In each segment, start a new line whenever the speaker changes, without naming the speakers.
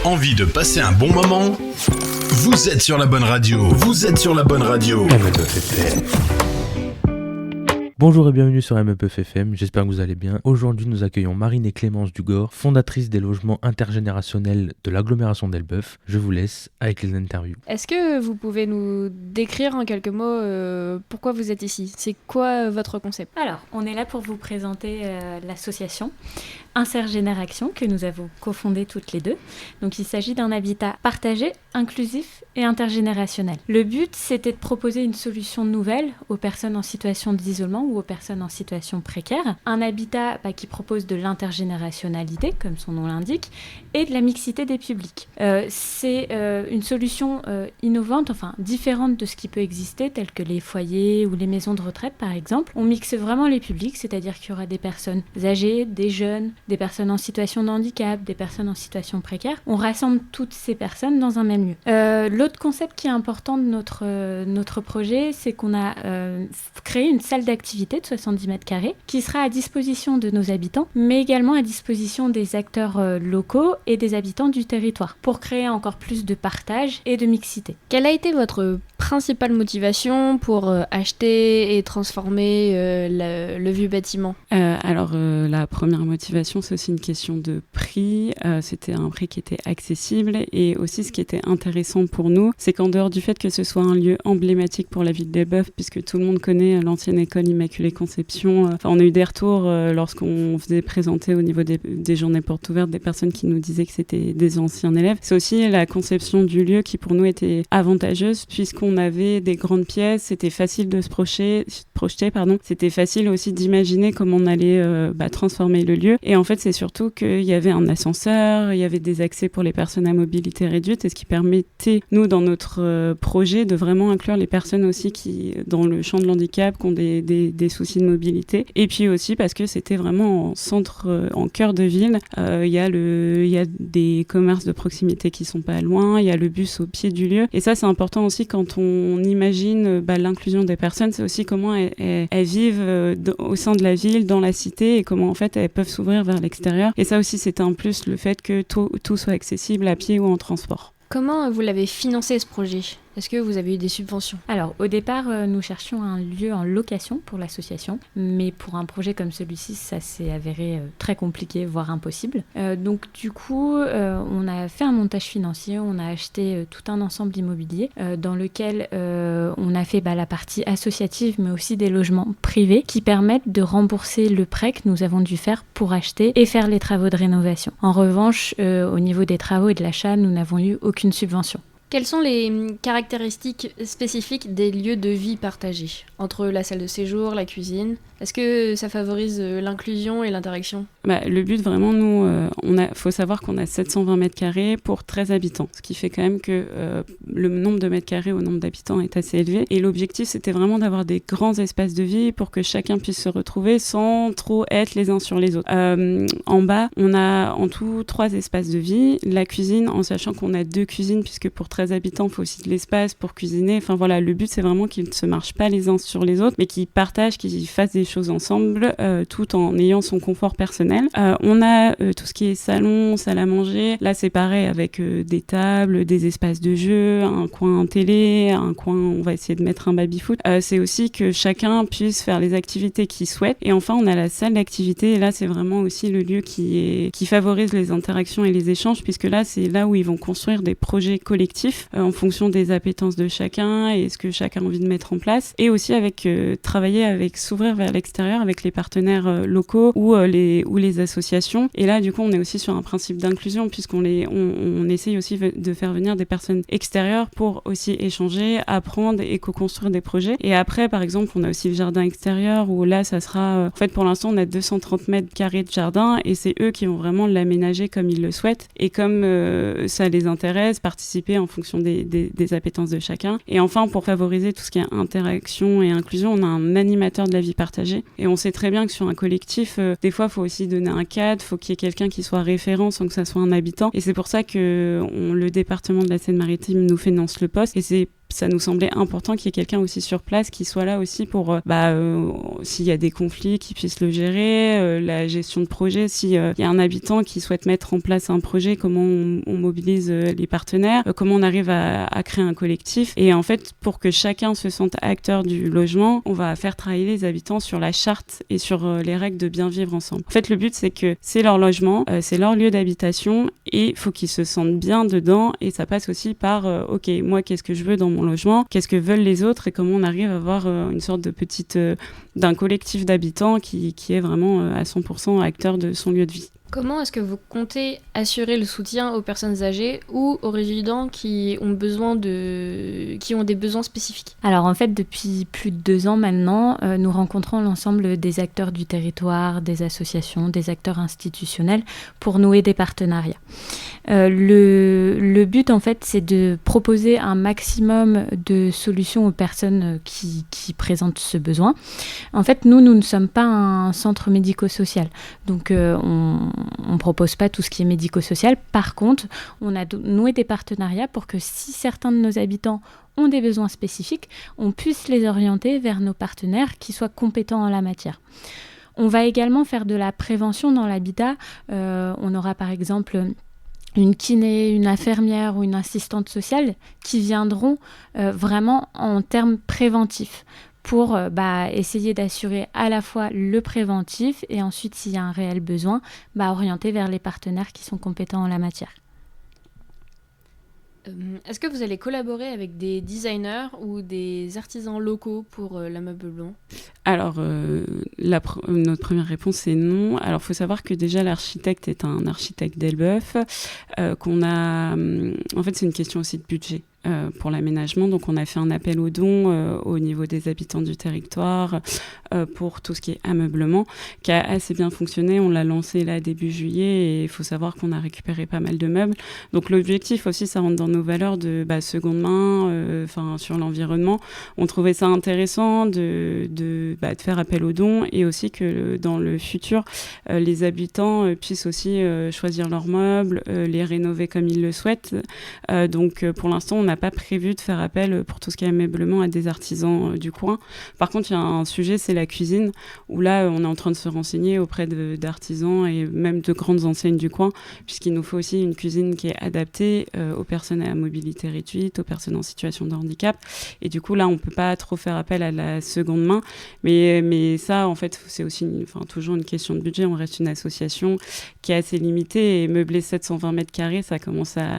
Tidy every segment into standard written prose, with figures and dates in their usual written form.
Envie de passer un bon moment? Vous êtes sur la bonne radio. Vous êtes sur la bonne radio.
Bonjour et bienvenue sur MEPF FM, j'espère que vous allez bien. Aujourd'hui nous accueillons Marine et Clémence Dugor, fondatrices des logements intergénérationnels de l'agglomération d'Elbeuf. Je vous laisse avec les interviews.
Est-ce que vous pouvez nous décrire en quelques mots pourquoi vous êtes ici? C'est quoi votre concept?
Alors, on est là pour vous présenter l'association Intergénération que nous avons cofondée toutes les deux. Donc il s'agit d'un habitat partagé, inclusif et intergénérationnel. Le but, c'était de proposer une solution nouvelle aux personnes en situation d'isolement ou aux personnes en situation précaire. Un habitat qui propose de l'intergénérationnalité, comme son nom l'indique, et de la mixité des publics. C'est une solution innovante, enfin différente de ce qui peut exister, tel que les foyers ou les maisons de retraite par exemple. On mixe vraiment les publics, c'est-à-dire qu'il y aura des personnes âgées, des jeunes, des personnes en situation de handicap, des personnes en situation précaire. On rassemble toutes ces personnes dans un même lieu. L'autre concept qui est important de notre projet, c'est qu'on a créé une salle d'activité de 70 mètres carrés qui sera à disposition de nos habitants, mais également à disposition des acteurs locaux et des habitants du territoire, pour créer encore plus de partage et de mixité.
Quelle a été votre principale motivation pour acheter et transformer le vieux bâtiment?
La première motivation, c'est aussi une question de prix. C'était un prix qui était accessible, et aussi ce qui était intéressant pour nous, c'est qu'en dehors du fait que ce soit un lieu emblématique pour la ville d'Elbeuf, puisque tout le monde connaît l'ancienne école Immaculée Conception, on a eu des retours lorsqu'on faisait présenter au niveau des journées portes ouvertes des personnes qui nous disaient que c'était des anciens élèves. C'est aussi la conception du lieu qui pour nous était avantageuse, puisqu'on avait des grandes pièces, c'était facile de se projeter, c'était facile aussi d'imaginer comment on allait transformer le lieu. Et en fait, c'est surtout qu'il y avait un ascenseur, il y avait des accès pour les personnes à mobilité réduite, et ce qui permettait, nous, dans notre projet, de vraiment inclure les personnes aussi qui, dans le champ de l'handicap, qui ont des soucis de mobilité. Et puis aussi parce que c'était vraiment en centre, en cœur de ville. Il y a des commerces de proximité qui sont pas loin, il y a le bus au pied du lieu. Et ça, c'est important aussi quand on imagine l'inclusion des personnes, c'est aussi comment elles vivent au sein de la ville, dans la cité, et comment en fait elles peuvent s'ouvrir vers l'extérieur. Et ça aussi, c'était un plus, le fait que tout soit accessible à pied ou en transport.
Comment vous l'avez financé ce projet ? Est-ce que vous avez eu des subventions ?
Alors, au départ, nous cherchions un lieu en location pour l'association, mais pour un projet comme celui-ci, ça s'est avéré très compliqué, voire impossible. Donc, du coup, on a fait un montage financier, on a acheté tout un ensemble immobilier dans lequel on a fait la partie associative, mais aussi des logements privés qui permettent de rembourser le prêt que nous avons dû faire pour acheter et faire les travaux de rénovation. En revanche, au niveau des travaux et de l'achat, nous n'avons eu aucune subvention.
Quelles sont les caractéristiques spécifiques des lieux de vie partagés entre la salle de séjour, la cuisine? Est-ce que ça favorise l'inclusion et l'interaction?
Le but vraiment, nous, faut savoir qu'on a 720 mètres carrés pour 13 habitants, ce qui fait quand même que le nombre de mètres carrés au nombre d'habitants est assez élevé. Et l'objectif, c'était vraiment d'avoir des grands espaces de vie pour que chacun puisse se retrouver sans trop être les uns sur les autres. En bas, on a en tout 3 espaces de vie. La cuisine, en sachant qu'on a 2 cuisines, puisque pour 13 habitants, il faut aussi de l'espace pour cuisiner. Enfin voilà, le but, c'est vraiment qu'ils ne se marchent pas les uns sur les autres, mais qu'ils partagent, qu'ils fassent des choses ensemble, tout en ayant son confort personnel. On a tout ce qui est salon, salle à manger. Là, c'est pareil avec des tables, des espaces de jeu, un coin télé, un coin, on va essayer de mettre un baby-foot. C'est aussi que chacun puisse faire les activités qu'il souhaite. Et enfin, on a la salle d'activité. Et là, c'est vraiment aussi le lieu qui favorise les interactions et les échanges, puisque là, c'est là où ils vont construire des projets collectifs en fonction des appétences de chacun et ce que chacun a envie de mettre en place. Et aussi travailler avec s'ouvrir vers l'extérieur avec les partenaires locaux ou les associations. Et là, du coup, on est aussi sur un principe d'inclusion, puisqu'on essaye aussi de faire venir des personnes extérieures pour aussi échanger, apprendre et co-construire des projets. Et après, par exemple, on a aussi le jardin extérieur où là, ça sera... en fait, pour l'instant, on a 230 mètres carrés de jardin et c'est eux qui vont vraiment l'aménager comme ils le souhaitent et comme ça les intéresse, participer en fonction des appétences de chacun. Et enfin, pour favoriser tout ce qui est interaction et inclusion, on a un animateur de la vie partagée. Et on sait très bien que sur un collectif, des fois, il faut aussi donner un cadre, il faut qu'il y ait quelqu'un qui soit référent sans que ça soit un habitant. Et c'est pour ça que le département de la Seine-Maritime nous finance le poste. Et c'est ça nous semblait important qu'il y ait quelqu'un aussi sur place qui soit là aussi pour, s'il y a des conflits, qui puisse le gérer, la gestion de projet, s'il y a un habitant qui souhaite mettre en place un projet, comment on mobilise les partenaires, comment on arrive à créer un collectif. Et en fait, pour que chacun se sente acteur du logement, on va faire travailler les habitants sur la charte et sur les règles de bien vivre ensemble. En fait, le but, c'est que c'est leur logement, c'est leur lieu d'habitation et il faut qu'ils se sentent bien dedans. Et ça passe aussi par, ok, moi, qu'est-ce que je veux dans mon logement, qu'est-ce que veulent les autres et comment on arrive à avoir une sorte de d'un collectif d'habitants qui est vraiment à 100% acteur de son lieu de vie.
Comment est-ce que vous comptez assurer le soutien aux personnes âgées ou aux résidents qui ont des besoins spécifiques ?
Alors en fait, depuis plus de 2 ans maintenant, nous rencontrons l'ensemble des acteurs du territoire, des associations, des acteurs institutionnels pour nouer des partenariats. Le but en fait, c'est de proposer un maximum de solutions aux personnes qui présentent ce besoin. En fait, nous ne sommes pas un centre médico-social, donc on propose pas tout ce qui est médico-social. Par contre, on a noué des partenariats pour que si certains de nos habitants ont des besoins spécifiques, on puisse les orienter vers nos partenaires qui soient compétents en la matière. On va également faire de la prévention dans l'habitat. On aura par exemple une kiné, une infirmière ou une assistante sociale qui viendront vraiment en termes préventifs pour essayer d'assurer à la fois le préventif et ensuite, s'il y a un réel besoin, orienter vers les partenaires qui sont compétents en la matière.
Est-ce que vous allez collaborer avec des designers ou des artisans locaux pour l'ameublement ?
Alors, notre première réponse est non. Alors, il faut savoir que déjà, l'architecte est un architecte d'Elbeuf, en fait, c'est une question aussi de budget. Pour l'aménagement. Donc, on a fait un appel aux dons au niveau des habitants du territoire pour tout ce qui est ameublement, qui a assez bien fonctionné. On l'a lancé là début juillet et il faut savoir qu'on a récupéré pas mal de meubles. Donc, l'objectif aussi, ça rentre dans nos valeurs de seconde main, sur l'environnement. On trouvait ça intéressant de faire appel aux dons et aussi que dans le futur, les habitants puissent aussi choisir leurs meubles, les rénover comme ils le souhaitent. Donc, pour l'instant, on n'a pas prévu de faire appel pour tout ce qui est ameublement à des artisans du coin. Par contre, il y a un sujet, c'est la cuisine, où là, on est en train de se renseigner auprès d'artisans et même de grandes enseignes du coin, puisqu'il nous faut aussi une cuisine qui est adaptée aux personnes à mobilité réduite, aux personnes en situation de handicap. Et du coup, là, on ne peut pas trop faire appel à la seconde main. Mais ça, en fait, c'est aussi toujours une question de budget. On reste une association qui est assez limitée et meubler 720 mètres carrés, ça commence à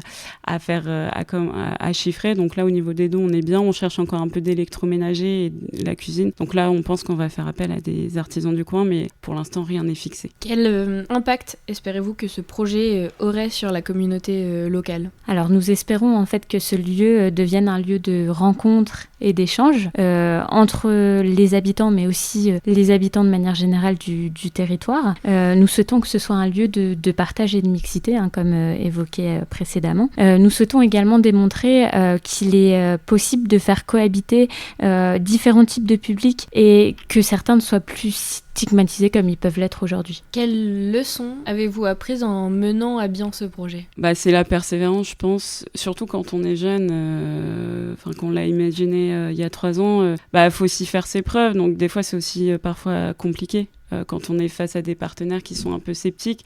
chiffrer. Donc là, au niveau des dons, on est bien. On cherche encore un peu d'électroménager et de la cuisine. Donc là, on pense qu'on va faire appel à des artisans du coin, mais pour l'instant, rien n'est fixé.
Quel impact espérez-vous que ce projet aurait sur la communauté locale ?
Alors, nous espérons en fait que ce lieu devienne un lieu de rencontre et d'échange entre les habitants, mais aussi les habitants de manière générale du territoire. Nous souhaitons que ce soit un lieu de partage et de mixité, comme évoqué précédemment. Nous souhaitons également démontrer qu'il est possible de faire cohabiter différents types de publics et que certains ne soient plus stigmatisés comme ils peuvent l'être aujourd'hui.
Quelles leçons avez-vous apprises en menant à bien ce projet ?
C'est la persévérance, je pense, surtout quand on est jeune, qu'on l'a imaginé il y a 3 ans, faut aussi faire ses preuves, donc des fois c'est aussi parfois compliqué. Quand on est face à des partenaires qui sont un peu sceptiques.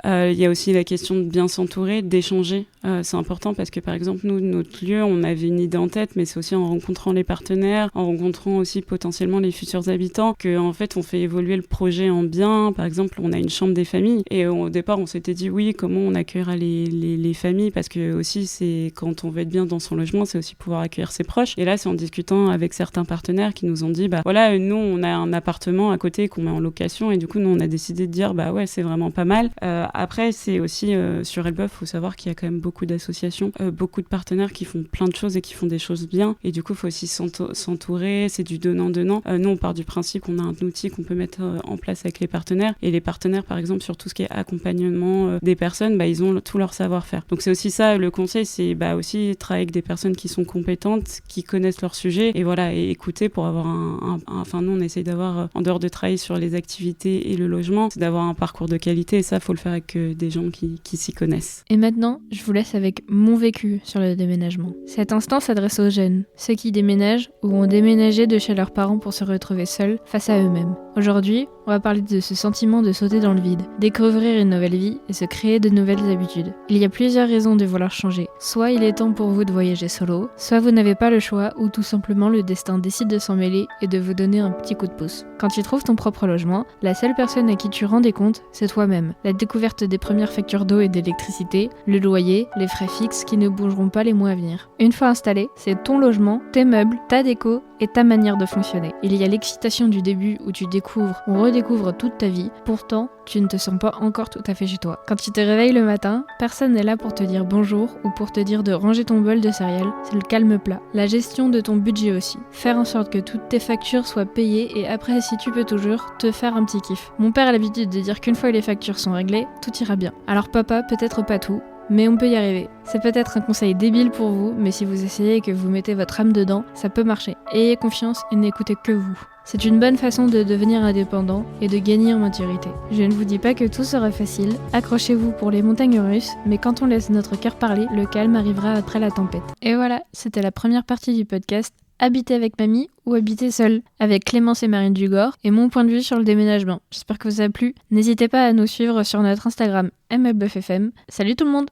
Il y a aussi la question de bien s'entourer, d'échanger. C'est important parce que, par exemple, nous, notre lieu, on avait une idée en tête, mais c'est aussi en rencontrant les partenaires, en rencontrant aussi potentiellement les futurs habitants, qu'en fait, on fait évoluer le projet en bien. Par exemple, on a une chambre des familles et au départ, on s'était dit, oui, comment on accueillera les familles, parce que aussi, c'est quand on veut être bien dans son logement, c'est aussi pouvoir accueillir ses proches. Et là, c'est en discutant avec certains partenaires qui nous ont dit, nous, on a un appartement à côté qu'on met en location. Et du coup, nous, on a décidé de dire, c'est vraiment pas mal. Après, c'est aussi sur Elbeuf, il faut savoir qu'il y a quand même beaucoup d'associations, beaucoup de partenaires qui font plein de choses et qui font des choses bien. Et du coup, il faut aussi s'entourer, c'est du donnant-donnant. Nous, on part du principe qu'on a un outil qu'on peut mettre en place avec les partenaires. Et les partenaires, par exemple, sur tout ce qui est accompagnement des personnes, ils ont tout leur savoir-faire. Donc, c'est aussi ça, le conseil, c'est aussi travailler avec des personnes qui sont compétentes, qui connaissent leur sujet. Et voilà, et écouter pour avoir nous, on essaye d'avoir, en dehors de travailler sur les activités, l'activité et le logement, c'est d'avoir un parcours de qualité et ça, faut le faire avec des gens qui s'y connaissent.
Et maintenant, je vous laisse avec mon vécu sur le déménagement. Cet instant s'adresse aux jeunes, ceux qui déménagent ou ont déménagé de chez leurs parents pour se retrouver seuls face à eux-mêmes. Aujourd'hui, on va parler de ce sentiment de sauter dans le vide, découvrir une nouvelle vie et se créer de nouvelles habitudes. Il y a plusieurs raisons de vouloir changer. Soit il est temps pour vous de voyager solo, soit vous n'avez pas le choix ou tout simplement le destin décide de s'en mêler et de vous donner un petit coup de pouce. Quand tu trouves ton propre logement, la seule personne à qui tu rends des comptes, c'est toi-même. La découverte des premières factures d'eau et d'électricité, le loyer, les frais fixes qui ne bougeront pas les mois à venir. Une fois installé, c'est ton logement, tes meubles, ta déco et ta manière de fonctionner. Il y a l'excitation du début où tu découvres ou redécouvres toute ta vie, pourtant tu ne te sens pas encore tout à fait chez toi. Quand tu te réveilles le matin, personne n'est là pour te dire bonjour ou pour te dire de ranger ton bol de céréales, c'est le calme plat. La gestion de ton budget aussi. Faire en sorte que toutes tes factures soient payées et après, si tu peux toujours, te faire un petit kiff. Mon père a l'habitude de dire qu'une fois les factures sont réglées, tout ira bien. Alors papa, peut-être pas tout, mais on peut y arriver. C'est peut-être un conseil débile pour vous, mais si vous essayez et que vous mettez votre âme dedans, ça peut marcher. Ayez confiance et n'écoutez que vous. C'est une bonne façon de devenir indépendant et de gagner en maturité. Je ne vous dis pas que tout sera facile, accrochez-vous pour les montagnes russes, mais quand on laisse notre cœur parler, le calme arrivera après la tempête. Et voilà, c'était la première partie du podcast Habiter avec mamie ou habiter seul, avec Clémence et Marine Dugor et mon point de vue sur le déménagement. J'espère que vous a plu. N'hésitez pas à nous suivre sur notre Instagram MLBuffFM. Salut tout le monde!